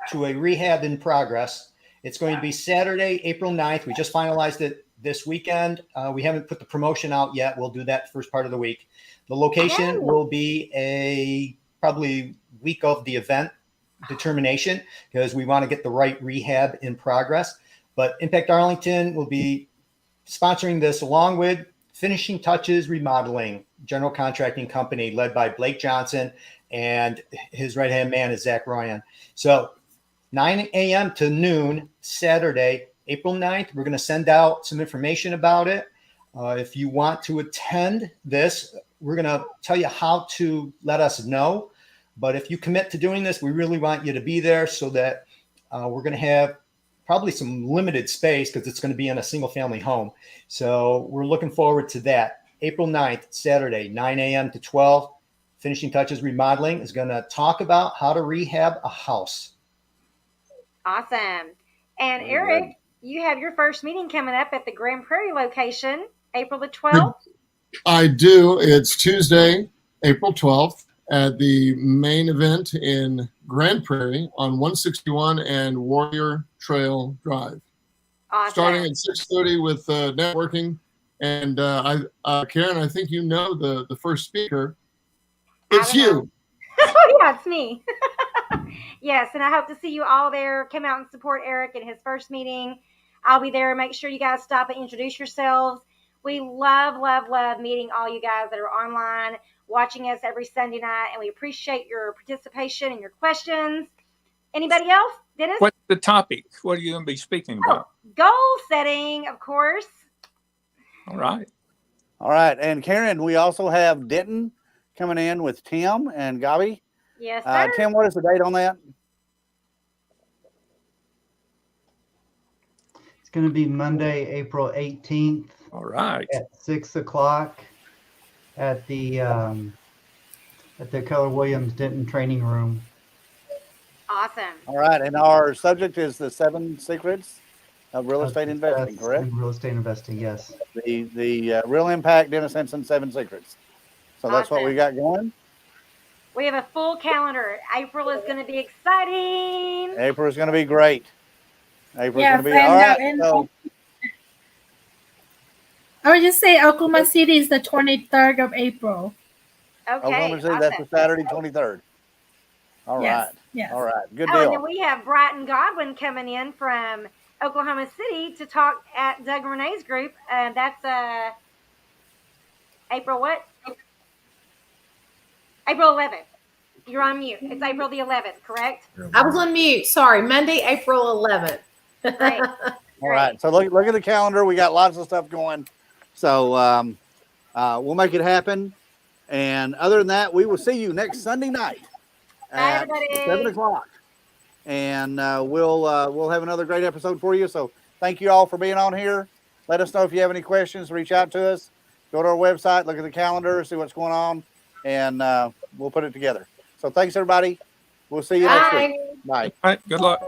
[SPEAKER 6] to a rehab in progress. It's going to be Saturday, April 9th. We just finalized it this weekend. We haven't put the promotion out yet. We'll do that first part of the week. The location will be a probably week of the event determination because we want to get the right rehab in progress. But Impact Arlington will be sponsoring this along with Finishing Touches Remodeling, general contracting company led by Blake Johnson, and his right-hand man is Zach Ryan. So 9 a.m. to noon, Saturday, April 9th. We're going to send out some information about it. If you want to attend this, we're going to tell you how to let us know. But if you commit to doing this, we really want you to be there so that we're going to have probably some limited space because it's going to be in a single family home. So we're looking forward to that. April 9th, Saturday, 9 a.m. to 12. Finishing Touches Remodeling is going to talk about how to rehab a house.
[SPEAKER 4] Awesome. And Eric, you have your first meeting coming up at the Grand Prairie location, April the 12th.
[SPEAKER 2] I do. It's Tuesday, April 12th at the main event in Grand Prairie on 161 and Warrior Trail Drive.
[SPEAKER 4] Awesome.
[SPEAKER 2] Starting at 6:30 with networking. And Karen, I think you know the first speaker. It's you.
[SPEAKER 4] Yeah, it's me. Yes, and I hope to see you all there. Come out and support Eric in his first meeting. I'll be there. Make sure you guys stop and introduce yourselves. We love, love, love meeting all you guys that are online, watching us every Sunday night, and we appreciate your participation and your questions. Anybody else? Dennis?
[SPEAKER 3] What's the topic? What are you going to be speaking about?
[SPEAKER 4] Goal setting, of course.
[SPEAKER 3] All right.
[SPEAKER 1] All right. And Karen, we also have Denton coming in with Tim and Gabi.
[SPEAKER 4] Yes, sir.
[SPEAKER 1] Tim, what is the date on that?
[SPEAKER 8] It's going to be Monday, April 18th.
[SPEAKER 3] All right.
[SPEAKER 8] At 6 o'clock at the Keller Williams Denton Training Room.
[SPEAKER 4] Awesome.
[SPEAKER 1] All right. And our subject is the 7 secrets of real estate investing, correct?
[SPEAKER 8] Real estate investing, yes.
[SPEAKER 1] The Real Impact Dennis Henson 7 secrets. So that's what we got going.
[SPEAKER 4] We have a full calendar. April is going to be exciting.
[SPEAKER 1] April is going to be great. April's
[SPEAKER 5] Yes,
[SPEAKER 1] going to be all right.
[SPEAKER 5] and
[SPEAKER 1] So,
[SPEAKER 5] I would just say Oklahoma City is the 23rd of April.
[SPEAKER 4] Okay.
[SPEAKER 1] Oklahoma City, that's the Saturday 23rd. All
[SPEAKER 5] Yes,
[SPEAKER 1] right.
[SPEAKER 5] yes.
[SPEAKER 1] All right. Good
[SPEAKER 4] Oh, and then
[SPEAKER 1] deal.
[SPEAKER 4] we have Brighton Godwin coming in from Oklahoma City to talk at Doug and Renee's group. That's April what? April 11th. You're on mute. It's April the 11th, correct?
[SPEAKER 9] I was on mute. Sorry. Monday, April 11th.
[SPEAKER 4] Great.
[SPEAKER 1] All right. So look at the calendar. We got lots of stuff going. So we'll make it happen. And other than that, we will see you next Sunday night at 7 o'clock. And we'll have another great episode for you. So thank you all for being on here. Let us know if you have any questions. Reach out to us. Go to our website, look at the calendar, see what's going on, and we'll put it together. So thanks, everybody. We'll see you next week. Bye.
[SPEAKER 3] All right. Good luck.